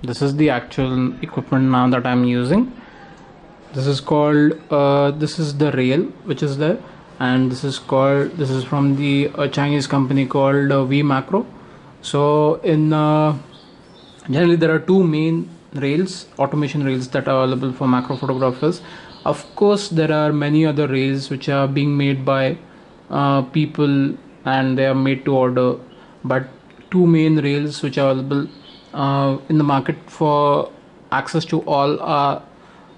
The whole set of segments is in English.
This is the actual equipment now that I'm using. This is called this is the rail which is there, and this is from the Chinese company called wemacro. So in generally there are two main rails, automation rails, that are available for macro photographers. Of course there are many other rails which are being made by people, and they are made to order, but two main rails which are available in the market for access to all are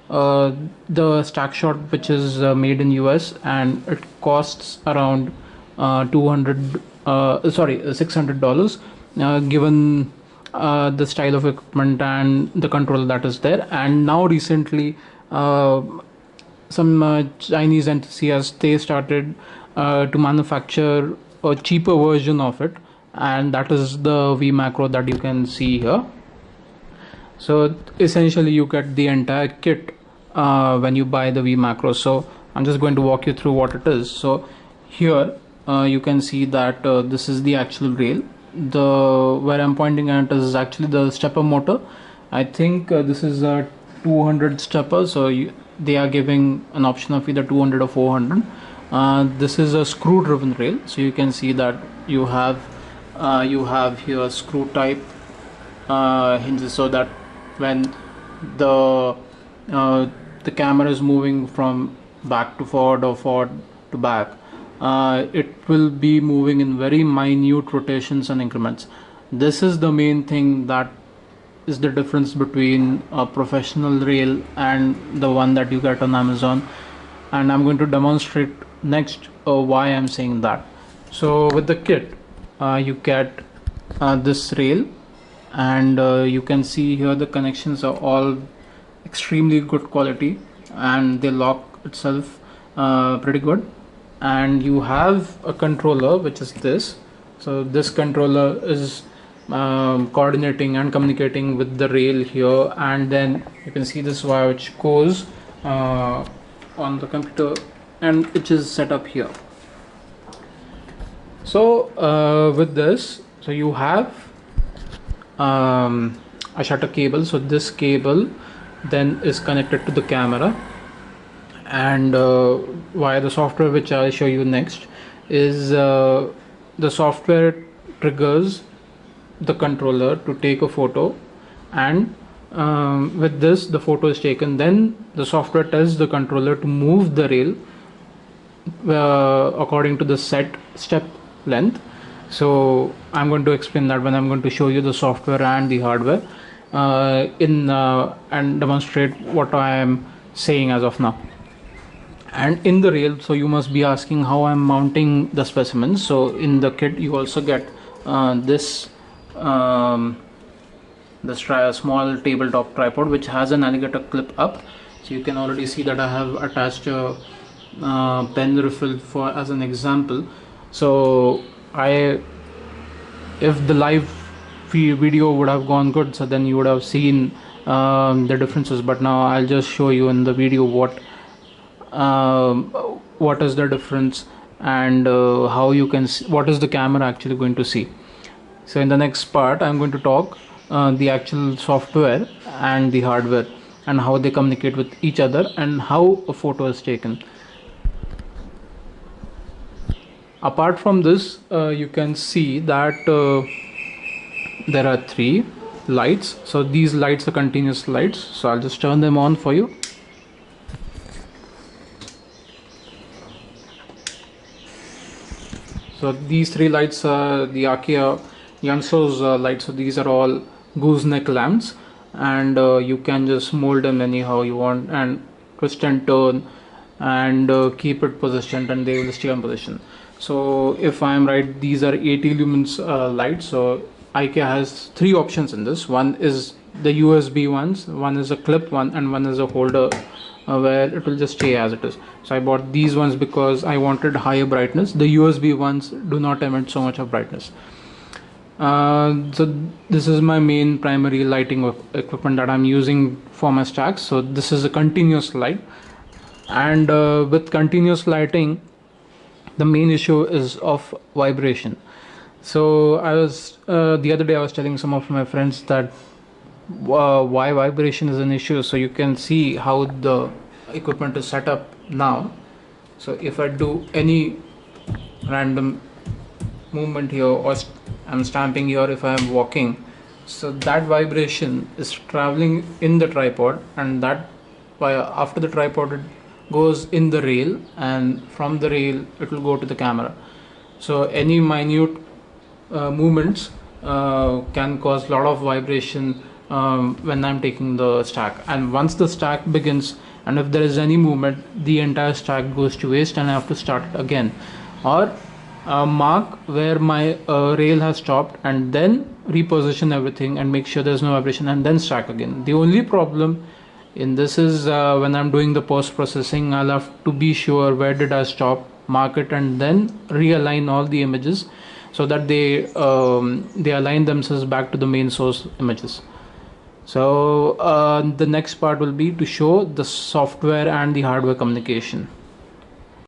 the stack shot, which is made in US, and it costs around 200 sorry $600, given the style of equipment and the control that is there. And now recently some Chinese enthusiasts, they started to manufacture a cheaper version of it, and that is the V macro that you can see here. So essentially you get the entire kit when you buy the V macro. So I'm just going to walk you through what it is. So here you can see that this is the actual rail. The where I'm pointing at is actually the stepper motor. I think this is a 200 stepper, so they are giving an option of either 200 or 400. This is a screw driven rail, so you can see that you have here screw type hinges, so that when the camera is moving from back to forward or forward to back, it will be moving in very minute rotations and increments. This is the main thing that is the difference between a professional rail and the one that you get on Amazon, and I'm going to demonstrate next why I'm saying that. So with the kit you get this rail, and you can see here the connections are all extremely good quality, and they lock itself pretty good. And you have a controller, which is this. So this controller is coordinating and communicating with the rail here, and then you can see this wire which goes on the computer, and it is set up here. So with this, so you have a shutter cable. So this cable then is connected to the camera, and via the software which I'll show you next is the software triggers the controller to take a photo, and with this the photo is taken. Then the software tells the controller to move the rail according to the set step length. So I'm going to explain that when I'm going to show you the software and the hardware and demonstrate what I am saying as of now. And in the rail, so you must be asking how I'm mounting the specimens. So in the kit you also get this small tabletop tripod which has an alligator clip up. So you can already see that I have attached a pen refill for as an example. So if the live video would have gone good, so then you would have seen the differences, but now I'll just show you in the video what is the difference, and how you can see what is the camera actually going to see. So in the next part I'm going to talk the actual software and the hardware, and how they communicate with each other, and how a photo is taken. Apart from this, you can see that there are three lights. So these lights are continuous lights, so I'll just turn them on for you. So these three lights are the Akia Yanso's lights. So these are all gooseneck lamps, and you can just mold them anyhow you want, and twist and turn, and keep it positioned, and they will stay on position. So if I am right, these are 80 lumens lights. So IKEA has three options in this. One is the USB ones, one is a clip one, and one is a holder where it will just stay as it is. So I bought these ones because I wanted higher brightness. The USB ones do not emit so much of brightness. So this is my main primary lighting equipment that I'm using for my stacks. So this is a continuous light, and with continuous lighting the main issue is of vibration. So I was the other day I was telling some of my friends that why vibration is an issue. So you can see how the equipment is set up now. So if I do any random movement here, or I'm stamping here, if I'm walking, so that vibration is traveling in the tripod, and that after the tripod it goes in the rail, and from the rail it will go to the camera. So any minute movements can cause a lot of vibration when I'm taking the stack. And once the stack begins, and if there is any movement, the entire stack goes to waste and I have to start it again, or mark where my rail has stopped and then reposition everything and make sure there's no vibration and then stack again. The only problem in this is when I'm doing the post processing, I'll have to be sure where did I stop, mark it, and then realign all the images so that they align themselves back to the main source images. So the next part will be to show the software and the hardware communication.